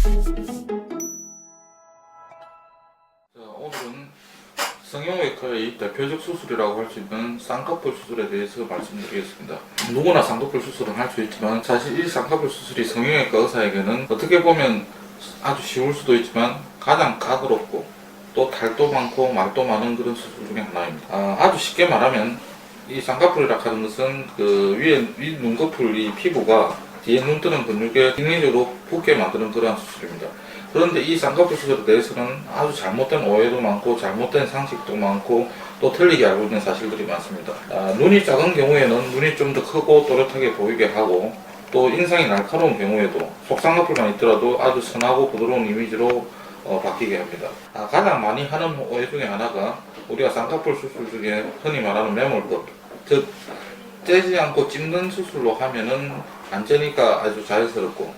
오늘은 성형외과의 대표적 수술이라고 할 수 있는 쌍꺼풀 수술에 대해서 말씀드리겠습니다. 누구나 쌍꺼풀 수술은 할 수 있지만 사실 이 쌍꺼풀 수술이 성형외과 의사에게는 어떻게 보면 아주 쉬울 수도 있지만 가장 까다롭고 또 탈도 많고 말도 많은 그런 수술 중에 하나입니다. 아주 쉽게 말하면 이 쌍꺼풀이라 하는 것은 그 위 눈꺼풀 이 피부가 뒤에 눈 뜨는 근육에 인위적으로 붓게 만드는 그러한 수술입니다. 그런데 이 쌍꺼풀 수술에 대해서는 아주 잘못된 오해도 많고 잘못된 상식도 많고 또 틀리게 알고 있는 사실들이 많습니다. 눈이 작은 경우에는 눈이 좀 더 크고 또렷하게 보이게 하고 또 인상이 날카로운 경우에도 속쌍꺼풀만 있더라도 아주 선하고 부드러운 이미지로 바뀌게 합니다. 가장 많이 하는 오해 중에 하나가 우리가 쌍꺼풀 수술 중에 흔히 말하는 매몰법, 즉 째지 않고 찝는 수술로 하면은 안 째니까 아주 자연스럽고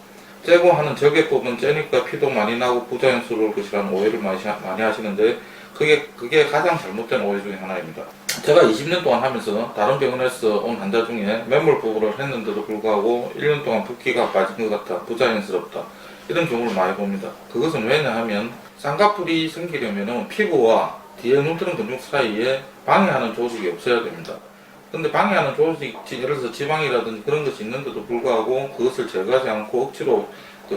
째고 하는 저개법은 째니까 피도 많이 나고 부자연스러울 것이라는 오해를 많이 하시는데 그게 가장 잘못된 오해 중에 하나입니다. 제가 20년 동안 하면서 다른 병원에서 온 환자 중에 매몰법을 했는데도 불구하고 1년 동안 붓기가 빠진 것 같다, 부자연스럽다 이런 경우를 많이 봅니다. 그것은 왜냐하면 쌍꺼풀이 생기려면 피부와 뒤에 눈 뜨는 근육 사이에 방해하는 조직이 없어야 됩니다. 근데 방해하는 조직, 예를 들어서 지방이라든지 그런 것이 있는데도 불구하고 그것을 제거하지 않고 억지로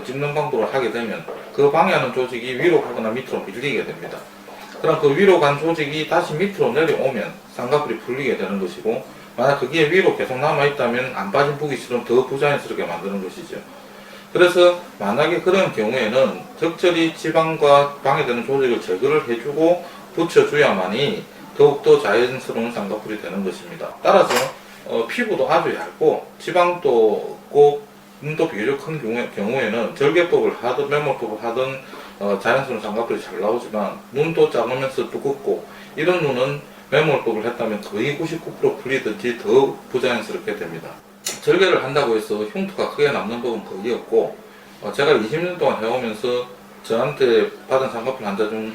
찝는 방법을 하게 되면 그 방해하는 조직이 위로 가거나 밑으로 밀리게 됩니다. 그럼 그 위로 간 조직이 다시 밑으로 내려오면 쌍꺼풀이 풀리게 되는 것이고, 만약 그게 위로 계속 남아있다면 안 빠진 붓기처럼 더 부자연스럽게 만드는 것이죠. 그래서 만약에 그런 경우에는 적절히 지방과 방해되는 조직을 제거를 해주고 붙여줘야만이 더욱더 자연스러운 쌍꺼풀이 되는 것입니다. 따라서 피부도 아주 얇고 지방도 없고 눈도 비교적 큰 경우에는 절개법을 하든 매몰법을 하든 자연스러운 쌍꺼풀이 잘 나오지만 눈도 작으면서 두껍고 이런 눈은 매몰법을 했다면 거의 99% 풀리든지 더 부자연스럽게 됩니다. 절개를 한다고 해서 흉터가 크게 남는 법은 거의 없고, 제가 20년 동안 해오면서 저한테 받은 쌍꺼풀 환자 중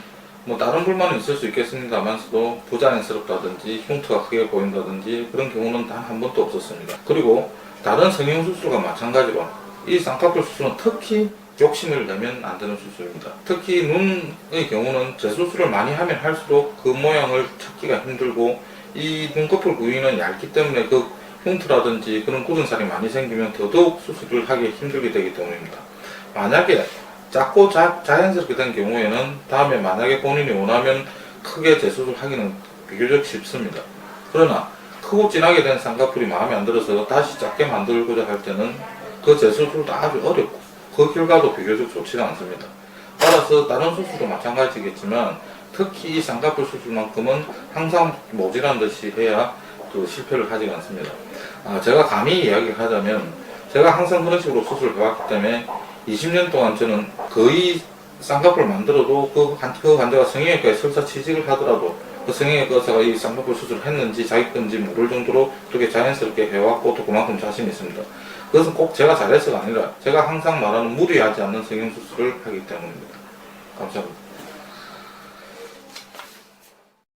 다른 불만은 있을 수 있겠습니다만서도 부자연스럽다든지 흉터가 크게 보인다든지 그런 경우는 단 한 번도 없었습니다. 그리고 다른 성형수술과 마찬가지로 이 쌍꺼풀 수술은 특히 욕심을 내면 안 되는 수술입니다. 특히 눈의 경우는 재수술을 많이 하면 할수록 그 모양을 찾기가 힘들고 이 눈꺼풀 부위는 얇기 때문에 그 흉터라든지 그런 굳은 살이 많이 생기면 더더욱 수술을 하기 힘들게 되기 때문입니다. 만약에 작고 자연스럽게 된 경우에는 다음에 만약에 본인이 원하면 크게 재수술하기는 비교적 쉽습니다. 그러나 크고 진하게 된 쌍꺼풀이 마음에 안 들어서 다시 작게 만들고자 할 때는 그 재수술도 아주 어렵고 그 결과도 비교적 좋지가 않습니다. 따라서 다른 수술도 마찬가지겠지만 특히 이 쌍꺼풀 수술만큼은 항상 모질한 듯이 해야 실패를 하지 않습니다. 제가 감히 이야기를 하자면 제가 항상 그런 식으로 수술을 해왔기 때문에 20년 동안 저는 거의 쌍꺼풀을 만들어도 그 환자가 성형외과에 설사 취직을 하더라도 그 성형외과 의사가 이 쌍꺼풀 수술을 했는지 자기 건지 모를 정도로 그렇게 자연스럽게 해왔고 또 그만큼 자신이 있습니다. 그것은 꼭 제가 잘해서가 아니라 제가 항상 말하는 무리하지 않는 성형수술을 하기 때문입니다. 감사합니다.